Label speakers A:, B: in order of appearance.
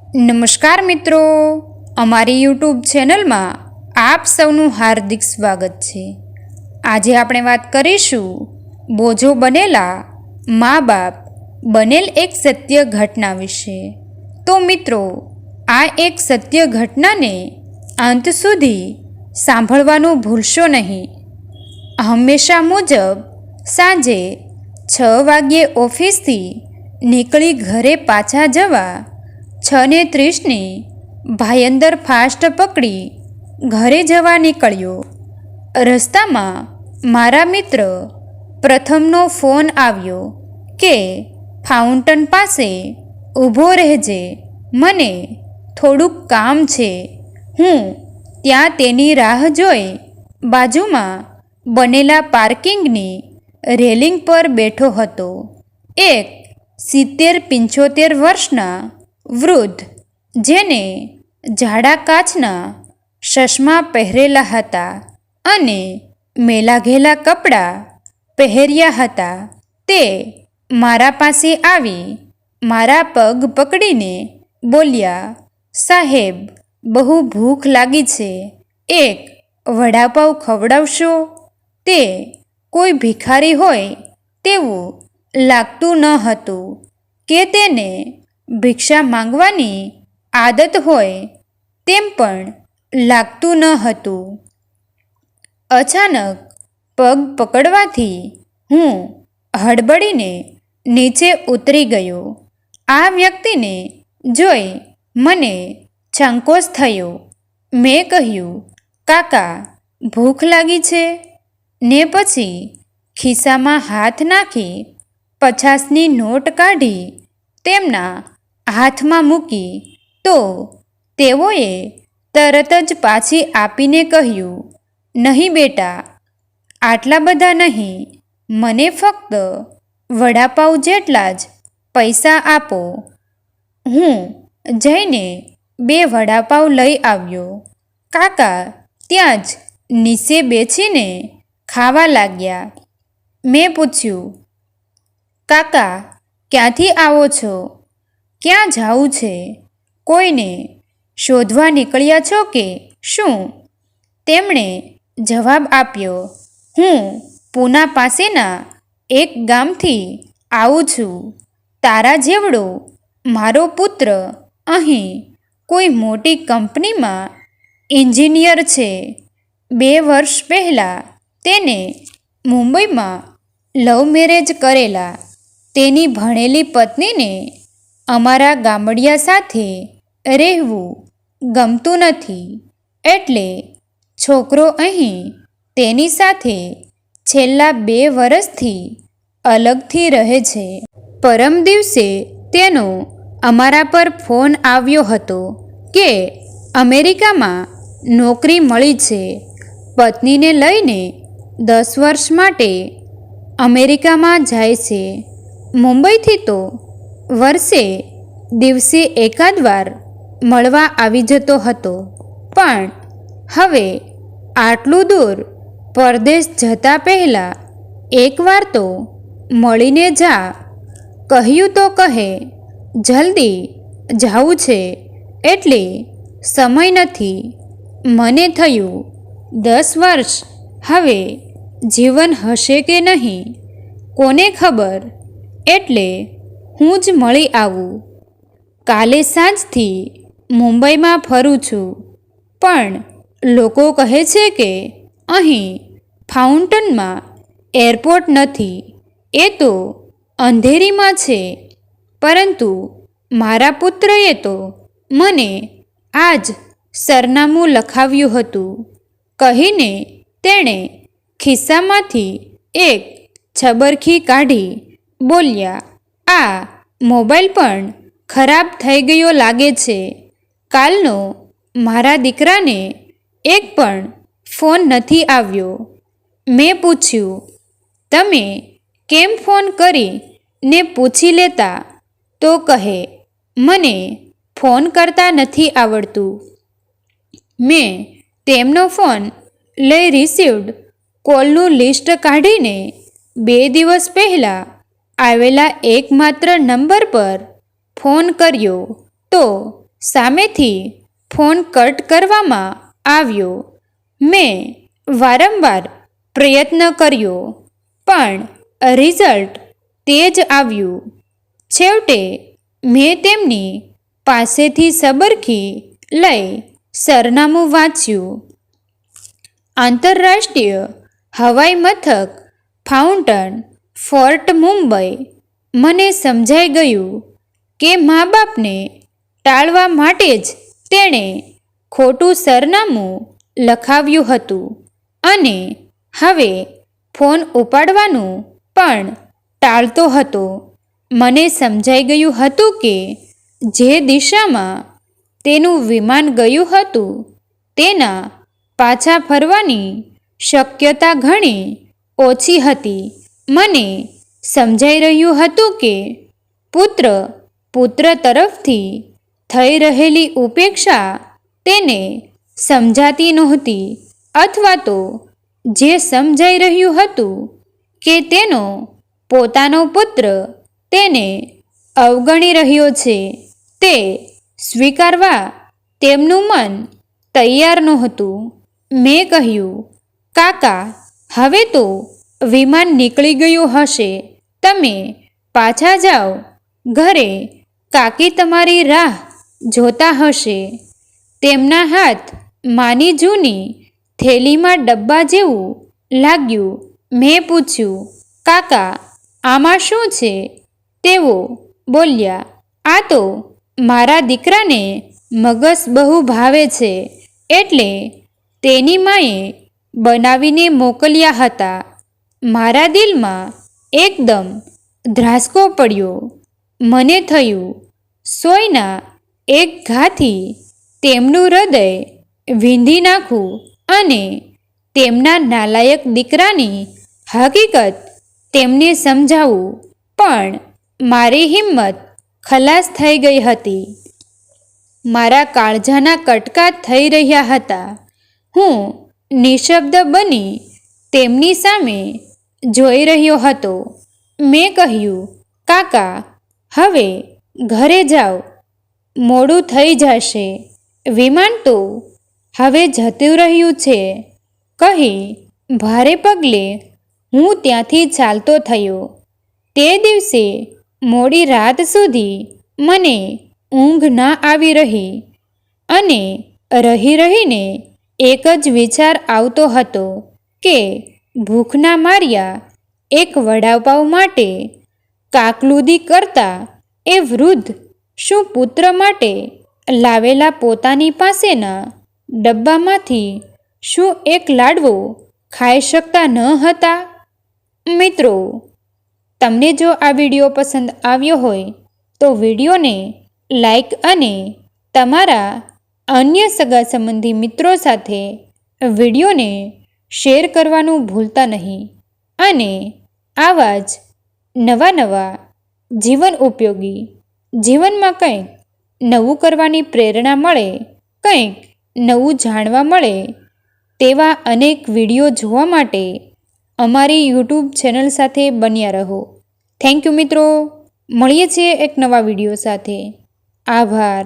A: નમસ્કાર મિત્રો, અમારી યુટ્યુબ ચેનલમાં આપ સૌનું હાર્દિક સ્વાગત છે। આજે આપણે વાત કરીશું બોજો બનેલા મા બાપ બનેલ એક સત્ય ઘટના વિશે। તો મિત્રો, આ એક સત્ય ઘટનાને અંત સુધી સાંભળવાનું ભૂલશો નહીં। હંમેશા મુજબ સાંજે 6 વાગ્યે ઓફિસથી નીકળી ઘરે પાછા જવા 6:30ની ભાયંદર ફાસ્ટ પકડી ઘરે જવા નીકળ્યો। રસ્તામાં મારા મિત્ર પ્રથમનો ફોન આવ્યો કે ફાઉન્ટન પાસે ઊભો રહેજે, મને થોડુંક કામ છે। હું ત્યાં તેની રાહ જોઈ બાજુમાં બનેલા પાર્કિંગની રેલિંગ પર બેઠો હતો। એક 70-75 વર્ષના વૃદ્ધ, જેને જાડા કાચના ચશ્મા પહેરેલા હતા અને મેલાઘેલા કપડાં પહેર્યા હતા, તે મારા પાસે આવી મારા પગ પકડીને બોલ્યા, સાહેબ, બહુ ભૂખ લાગી છે, એક વડાપાઉં ખવડાવશો? તે કોઈ ભિખારી હોય તેવું લાગતું ન હતું કે તેને ભિક્ષા માંગવાની આદત હોય તેમ પણ લાગતું ન હતું। અચાનક પગ પકડવાથી હું હડબડીને નીચે ઉતરી ગયો। આ વ્યક્તિને જોઈ મને સંકોચ થયો। મેં કહ્યું, કાકા, ભૂખ લાગી છે? ને પછી ખિસ્સામાં હાથ નાખી 50ની નોટ કાઢી તેમના હાથમાં મૂકી તો તેઓએ તરત જ પાછી આપીને કહ્યું, નહીં બેટા, આટલા બધા નહીં, મને ફક્ત વડાપાઉં જેટલા જ પૈસા આપો। હું જઈને 2 વડાપાઉં લઈ આવ્યો। કાકા ત્યાં જ નીચે બેસીને ખાવા લાગ્યા। મેં પૂછ્યું, કાકા, ક્યાંથી આવો છો? ક્યાં જાવું છે? કોઈને શોધવા નીકળ્યા છો કે શું? તેમણે જવાબ આપ્યો, હું પૂના પાસેના એક ગામથી આવું છું। તારા જેવડો મારો પુત્ર અહીં કોઈ મોટી કંપનીમાં એન્જિનિયર છે। 2 વર્ષ પહેલાં તેને મુંબઈમાં લવ મેરેજ કરેલા। તેની ભણેલી પત્નીને અમારા ગામડિયા સાથે રહેવું ગમતું નથી, એટલે છોકરો અહીં તેની સાથે છેલ્લા 2 વર્ષથી અલગથી રહે છે। પરમ દિવસે તેનો અમારા પર ફોન આવ્યો હતો કે અમેરિકામાં નોકરી મળી છે। પત્નીને લઈને 10 વર્ષ માટે અમેરિકામાં જાય છે। મુંબઈથી તો વર્ષે દિવસે એકાદ વાર મળવા આવી જતો હતો, પણ હવે આટલું દૂર પરદેશ જતા પહેલાં એકવાર તો મળીને જા। કહ્યું તો કહે, જલ્દી જાવું છે એટલે સમય નથી। મને થયું 10 વર્ષ હવે જીવન હશે કે નહીં, કોને ખબર, એટલે હું જ મળી આવું। કાલે સાંજથી મુંબઈમાં ફરું છું, પણ લોકો કહે છે કે અહીં ફાઉન્ટનમાં એરપોર્ટ નથી, એ તો અંધેરીમાં છે, પરંતુ મારા પુત્રએ તો મને આ જ સરનામું લખાવ્યું હતું, કહીને તેણે ખિસ્સામાંથી એક છબરખી કાઢી બોલ્યા, આ મોબાઈલ પણ ખરાબ થઈ ગયો લાગે છે। કાલનો મારા દીકરાને એક પણ ફોન નથી આવ્યો। મેં પૂછ્યું, તમે કેમ ફોન કરીને પૂછી લેતા? તો કહે, મને ફોન કરતા નથી આવડતું। મેં તેમનો ફોન લઈ રિસીવ્ડ કોલનું લિસ્ટ કાઢીને 2 દિવસ પહેલાં આવેલા એકમાત્ર નંબર પર ફોન કર્યો તો સામેથી ફોન કટ કરવામાં આવ્યો. મેં વારંવાર પ્રયત્ન કર્યો, પણ રિઝલ્ટ તે જ આવ્યું. છેવટે મેં તેમની પાસેથી સબરખી લઈ સરનામું વાંચ્યું. આંતરરાષ્ટ્રીય હવાઈ મથક ફાઉન્ટન ફોર્ટ મુંબઈ. મને સમજાઈ ગયું કે મા બાપને ટાળવા માટે જ તેણે ખોટું સરનામું લખાવ્યું હતું અને હવે ફોન ઉપાડવાનું પણ ટાળતો હતો. મને સમજાઈ ગયું હતું કે જે દિશામાં તેનું વિમાન ગયું હતું તેના પાછા ફરવાની શક્યતા ઘણી ઓછી હતી. મને સમજાઈ રહ્યું હતું કે પુત્ર તરફથી થઈ રહેલી ઉપેક્ષા તેને સમજાતી નહોતી, અથવા તો જે સમજાઈ રહ્યું હતું કે તેનો પોતાનો પુત્ર તેને અવગણી રહ્યો છે તે સ્વીકારવા તેમનું મન તૈયાર નહોતું. મેં કહ્યું, કાકા, હવે તો વિમાન નીકળી ગયું હશે, તમે પાછા જાઓ. ઘરે કાકી તમારી રાહ જોતા હશે. તેમના હાથ માની જૂની થેલીમાં ડબ્બા જેવું લાગ્યું. મેં પૂછ્યું, કાકા, આમાં શું છે? તેઓ બોલ્યા, આ તો મારા દીકરાને મગસ બહુ ભાવે છે, એટલે તેની માએ બનાવીને મોકલ્યા હતા. મારા દિલમાં એકદમ ધ્રાસકો પડ્યો. મને થયું, સોયના એક ઘાથી તેમનું હૃદય વીંધી નાખું અને તેમના નાલાયક દીકરાની હકીકત તેમને સમજાવું. પણ મારી હિંમત ખલાસ થઈ ગઈ હતી. મારા કાળજાના કટકા થઈ રહ્યા હતા. હું નિશબ્દ બની તેમની સામે જોઈ રહ્યો હતો. મેં કહ્યું, કાકા, હવે ઘરે જાઓ, મોડું થઈ જશે. વિમાન તો હવે જતું રહ્યું છે, કહી ભારે પગલે હું ત્યાંથી ચાલતો થયો. તે દિવસે મોડી રાત સુધી મને ઊંઘ ના આવી રહી અને રહીને એક જ વિચાર આવતો હતો કે ભૂખના માર્યા એક વડાપાવ માટે કાકલુદી કરતા એ વૃદ્ધ શું પુત્ર માટે લાવેલા પોતાની પાસેના ડબ્બામાંથી શું એક લાડવો ખાઈ શકતા ન હતા? મિત્રો, તમને જો આ વિડીયો પસંદ આવ્યો હોય તો વિડીયોને લાઈક અને તમારા અન્ય સગા સંબંધી મિત્રો સાથે વિડીયોને શેર કરવાનું ભૂલતા નહીં. અને આવા જ નવા જીવન ઉપયોગી, જીવનમાં કંઈક નવું કરવાની પ્રેરણા મળે, કંઈક નવું જાણવા મળે તેવા અનેક વિડીયો જોવા માટે અમારી યુટ્યુબ ચેનલ સાથે બન્યા રહો. થેન્ક યુ મિત્રો. મળીએ છીએ એક નવા વિડીયો સાથે. આભાર.